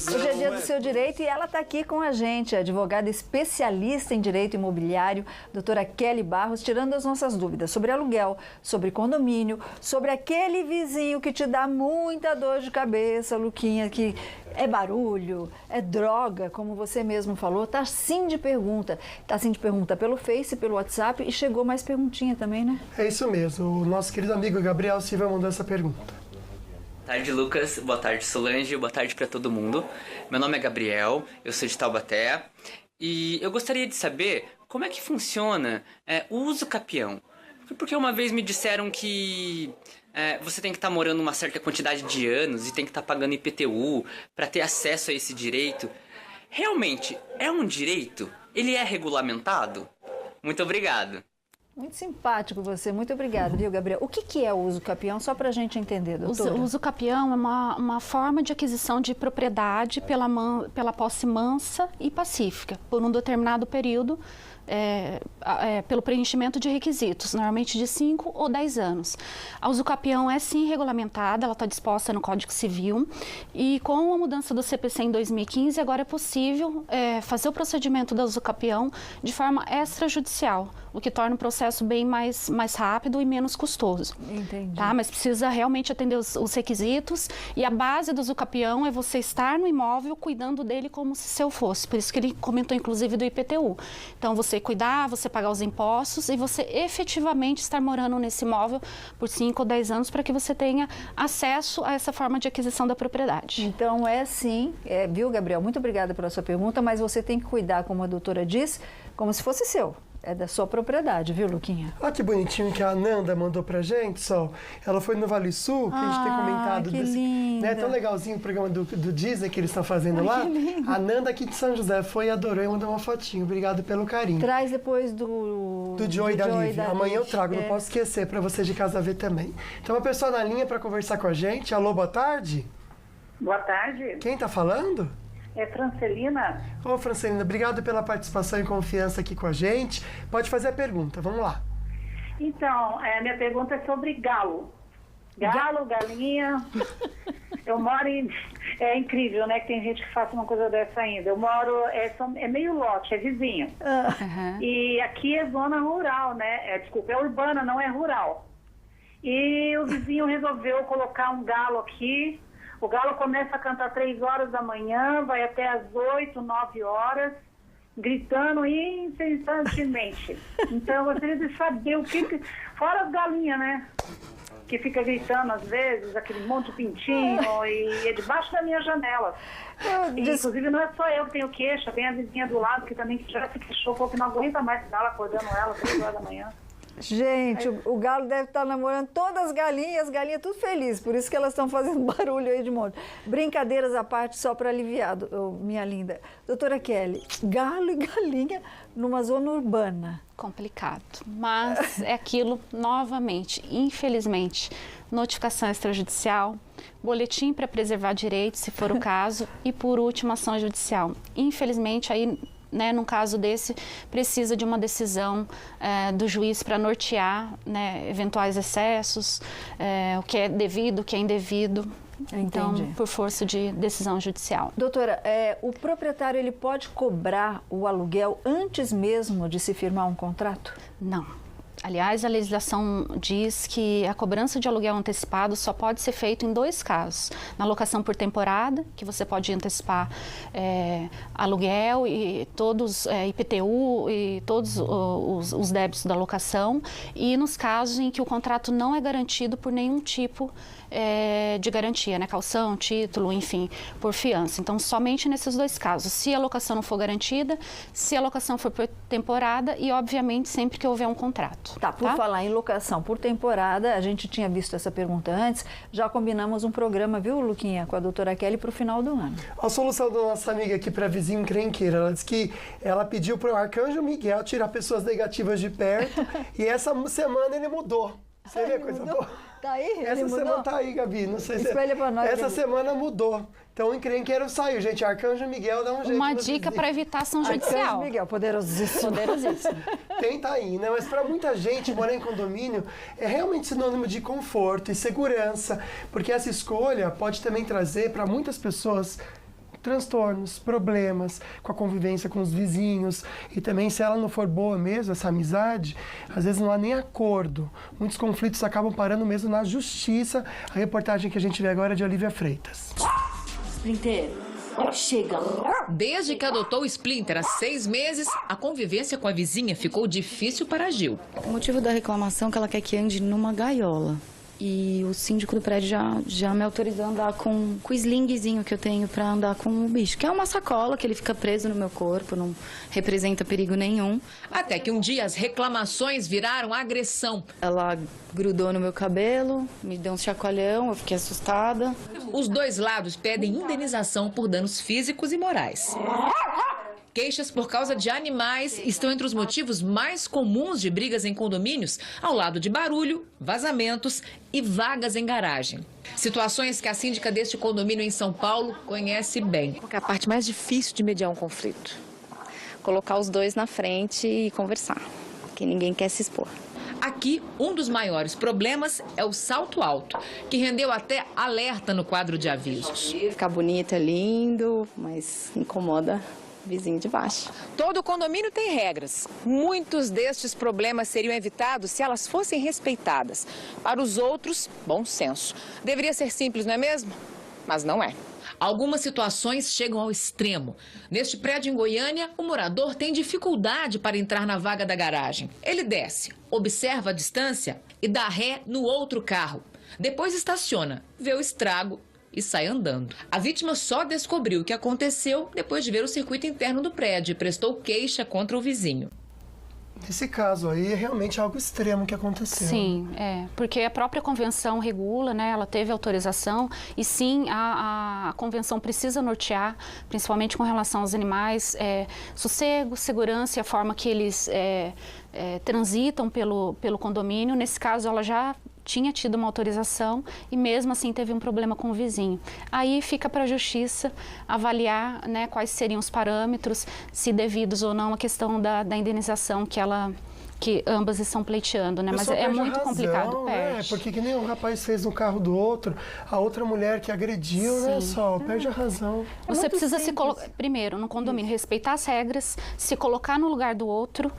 Hoje é dia do seu direito e ela está aqui com a gente, a advogada especialista em direito imobiliário, doutora Kelly Barros, tirando as nossas dúvidas sobre aluguel, sobre condomínio, sobre aquele vizinho que te dá muita dor de cabeça, Luquinha, que é barulho, é droga, como você mesmo falou. Tá sim de pergunta pelo Face, pelo WhatsApp e chegou mais perguntinha também, né? É isso mesmo, o nosso querido amigo Gabriel Silva mandou essa pergunta. Boa tarde, Lucas. Boa tarde, Solange. Boa tarde para todo mundo. Meu nome é Gabriel, eu sou de Taubaté e eu gostaria de saber como é que funciona o uso capião. Porque uma vez me disseram que você tem que estar morando uma certa quantidade de anos e tem que estar pagando IPTU para ter acesso a esse direito. Realmente, é um direito? Ele é regulamentado? Muito obrigado. Muito simpático você, muito obrigada, viu, Gabriel? O que é o uso capião, só para a gente entender, doutora? O uso capião é uma forma de aquisição de propriedade pela posse mansa e pacífica, por um determinado período, pelo preenchimento de requisitos, normalmente de 5 ou 10 anos. A uso capião é sim regulamentada, ela está disposta no Código Civil e com a mudança do CPC em 2015, agora é possível fazer o procedimento da uso capião de forma extrajudicial, o que torna o processo bem mais rápido e menos custoso. Entendi. Tá? Mas precisa realmente atender os requisitos e a base do uso capião é você estar no imóvel cuidando dele como se seu fosse, por isso que ele comentou inclusive do IPTU. Então você cuidar, você pagar os impostos e você efetivamente estar morando nesse imóvel por 5 ou 10 anos para que você tenha acesso a essa forma de aquisição da propriedade. Então é sim, viu, Gabriel? Muito obrigada pela sua pergunta, mas você tem que cuidar, como a doutora diz, como se fosse seu. É da sua propriedade, viu, Luquinha? Olha que bonitinho que a Ananda mandou pra gente, Sol. Ela foi no Vale Sul, que a gente tem comentado. Que linda. É tão legalzinho o programa do Disney que eles estão fazendo lá. A Ananda aqui de São José foi e adorou e mandou uma fotinho. Obrigado pelo carinho. Traz depois do Joy e da Lívia. Amanhã eu trago, não posso esquecer, pra você de casa ver também. Então, uma pessoa na linha pra conversar com a gente. Alô, boa tarde. Boa tarde. Quem tá falando? É Francelina. Ô, Francelina, obrigado pela participação e confiança aqui com a gente. Pode fazer a pergunta, vamos lá. Então, minha pergunta é sobre galo. Galo, galinha. Eu moro em... É incrível, né, que tem gente que faça uma coisa dessa ainda. Eu moro... É meio lote, é vizinho. E aqui é zona rural, né? Desculpa, é urbana, não é rural. E o vizinho resolveu colocar um galo aqui. O galo começa a cantar 3 horas da manhã, vai até às 8, 9 horas, gritando incessantemente. Então, eu gostaria de saber o que... Fora as galinhas, né? Que fica gritando às vezes, aquele monte de pintinho, e é debaixo da minha janela. Inclusive, não é só eu que tenho queixa, tem a vizinha do lado que também já se queixou, falou que não aguenta mais galo acordando ela 3 horas da manhã. Gente, o galo deve estar namorando todas as galinhas tudo felizes, por isso que elas estão fazendo barulho aí de monte. Brincadeiras à parte, só para aliviar, minha linda. Doutora Kelly, galo e galinha numa zona urbana. Complicado, mas é aquilo, novamente, infelizmente, notificação extrajudicial, boletim para preservar direitos, se for o caso, e por último, ação judicial. Infelizmente, aí... Né, num caso desse, precisa de uma decisão do juiz para nortear, né, eventuais excessos, o que é devido, o que é indevido. Então, por força de decisão judicial. Doutora, o proprietário ele pode cobrar o aluguel antes mesmo de se firmar um contrato? Não. Aliás, a legislação diz que a cobrança de aluguel antecipado só pode ser feita em 2 casos. Na locação por temporada, que você pode antecipar aluguel e todos, IPTU e todos os débitos da locação, e nos casos em que o contrato não é garantido por nenhum tipo de garantia, né? Caução, título, enfim, por fiança. Então, somente nesses 2 casos. Se a locação não for garantida, se a locação for por temporada e, obviamente, sempre que houver um contrato. Tá, por falar em locação por temporada, a gente tinha visto essa pergunta antes, já combinamos um programa, viu, Luquinha, com a doutora Kelly para o final do ano. A solução da nossa amiga aqui para vizinho encrenqueira, ela disse que ela pediu para o Arcanjo Miguel tirar pessoas negativas de perto e essa semana ele mudou. Você vê coisa boa? Tá aí? Essa semana tá aí, Gabi. Não sei se... Espelha pra nós. Essa semana mudou. Então o encrenqueiro saiu, gente. Arcanjo Miguel dá um jeito. Uma dica para evitar ação judicial. Arcanjo Miguel, poderosíssimo. Poderosíssimo. Tenta aí, né? Mas para muita gente, morar em condomínio é realmente sinônimo de conforto e segurança, porque essa escolha pode também trazer para muitas pessoas transtornos, problemas com a convivência com os vizinhos. E também, se ela não for boa mesmo, essa amizade, às vezes não há nem acordo. Muitos conflitos acabam parando mesmo na justiça. A reportagem que a gente vê agora é de Olivia Freitas. Splinter, chega. Desde que adotou o Splinter há 6 meses, a convivência com a vizinha ficou difícil para a Gil. O motivo da reclamação é que ela quer que ande numa gaiola. E o síndico do prédio já me autorizou a andar com o slingzinho que eu tenho para andar com o bicho, que é uma sacola que ele fica preso no meu corpo, não representa perigo nenhum. Até que um dia as reclamações viraram agressão. Ela grudou no meu cabelo, me deu um chacoalhão, eu fiquei assustada. Os dois lados pedem indenização por danos físicos e morais. Queixas por causa de animais estão entre os motivos mais comuns de brigas em condomínios, ao lado de barulho, vazamentos e vagas em garagem. Situações que a síndica deste condomínio em São Paulo conhece bem. Porque é a parte mais difícil de mediar um conflito. Colocar os dois na frente e conversar, porque ninguém quer se expor. Aqui, um dos maiores problemas é o salto alto, que rendeu até alerta no quadro de avisos. Ficar bonito é lindo, mas incomoda vizinho de baixo. Todo condomínio tem regras. Muitos destes problemas seriam evitados se elas fossem respeitadas. Para os outros, bom senso. Deveria ser simples, não é mesmo? Mas não é. Algumas situações chegam ao extremo. Neste prédio em Goiânia, o morador tem dificuldade para entrar na vaga da garagem. Ele desce, observa a distância e dá ré no outro carro. Depois estaciona, vê o estrago e sai andando. A vítima só descobriu o que aconteceu depois de ver o circuito interno do prédio e prestou queixa contra o vizinho. Esse caso aí é realmente algo extremo que aconteceu. Sim, porque a própria convenção regula, né? Ela teve autorização e sim, a convenção precisa nortear, principalmente com relação aos animais, sossego, segurança e a forma que eles transitam pelo condomínio. Nesse caso, ela já tinha tido uma autorização e mesmo assim teve um problema com o vizinho. Aí fica para a justiça avaliar, né, quais seriam os parâmetros, se devidos ou não a questão da indenização que ambas estão pleiteando, né? Mas é muito complicado, perde. Porque que nem o rapaz fez no carro do outro, a outra mulher que agrediu, né, Sol? Perde a razão. Você precisa se colocar, primeiro, no condomínio, respeitar as regras, se colocar no lugar do outro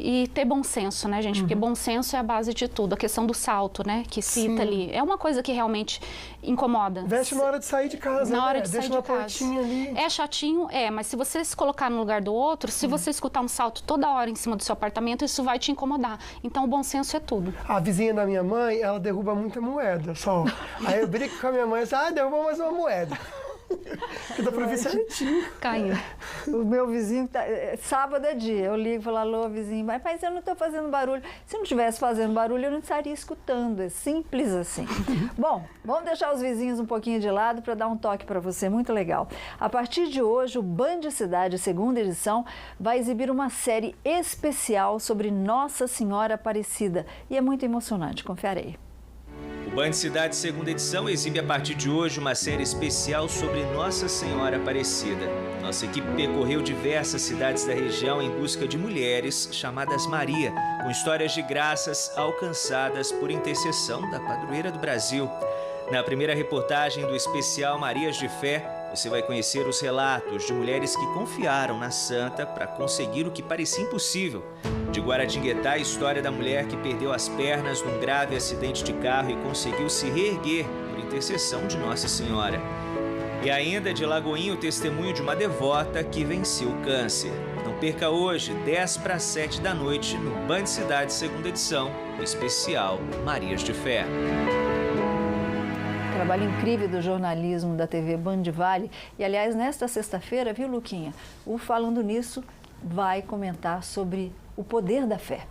e ter bom senso, né, gente? Porque bom senso é a base de tudo. A questão do salto, né, que cita ali, é uma coisa que realmente incomoda. Veste na hora de sair de casa, na hora né? de Deixa sair uma de casa. portinha ali. É chatinho, mas se você se colocar no lugar do outro, se você escutar um salto toda hora em cima do seu apartamento, isso vai te incomodar. Então, o bom senso é tudo. A vizinha da minha mãe, ela derruba muita moeda, Sol. Aí eu brinco com a minha mãe, derruba mais uma moeda. Que dá pra ver certinho. Caiu. O meu vizinho, sábado é dia, eu ligo e falo, alô, vizinho, mas eu não estou fazendo barulho. Se não estivesse fazendo barulho, eu não estaria escutando, é simples assim. Bom, vamos deixar os vizinhos um pouquinho de lado para dar um toque para você, muito legal. A partir de hoje, o Band Cidade, segunda edição, vai exibir uma série especial sobre Nossa Senhora Aparecida. E é muito emocionante, confere aí. O Band Cidade segunda edição exibe a partir de hoje uma série especial sobre Nossa Senhora Aparecida. Nossa equipe percorreu diversas cidades da região em busca de mulheres chamadas Maria, com histórias de graças alcançadas por intercessão da padroeira do Brasil. Na primeira reportagem do especial Marias de Fé, você vai conhecer os relatos de mulheres que confiaram na santa para conseguir o que parecia impossível. De Guaratinguetá, a história da mulher que perdeu as pernas num grave acidente de carro e conseguiu se reerguer por intercessão de Nossa Senhora. E ainda de Lagoinha, o testemunho de uma devota que venceu o câncer. Não perca hoje, 6:50 da noite, no Band Cidade segunda edição, o especial Marias de Fé. Trabalho incrível do jornalismo da TV Band Vale. E, aliás, nesta sexta-feira, viu, Luquinha? O Falando Nisso vai comentar sobre o poder da fé.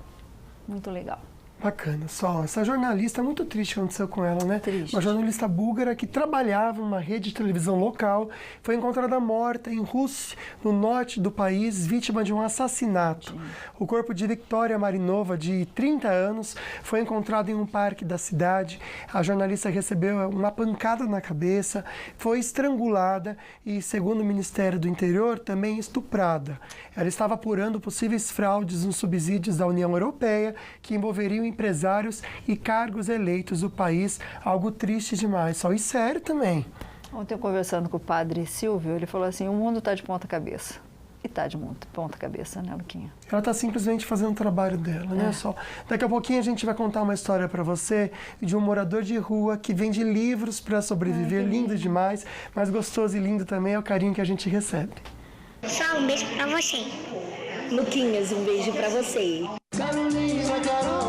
Muito legal. Bacana, Sol. Essa jornalista, muito triste o que aconteceu com ela, né? Triste. Uma jornalista búlgara que trabalhava numa rede de televisão local, foi encontrada morta em Rus, no norte do país, vítima de um assassinato. Sim. O corpo de Victoria Marinova, de 30 anos, foi encontrado em um parque da cidade. A jornalista recebeu uma pancada na cabeça, foi estrangulada e, segundo o Ministério do Interior, também estuprada. Ela estava apurando possíveis fraudes nos subsídios da União Europeia, que envolveriam empresários e cargos eleitos do país, algo triste demais, só e sério também. Ontem eu conversando com o padre Silvio, ele falou assim, o mundo está de ponta cabeça. E está de ponta cabeça, né, Luquinha? Ela está simplesmente fazendo o trabalho dela, né, Sol? Daqui a pouquinho a gente vai contar uma história para você de um morador de rua que vende livros para sobreviver. Lindo demais, mas gostoso e lindo também é o carinho que a gente recebe. Só um beijo para você. Luquinhas, um beijo para você.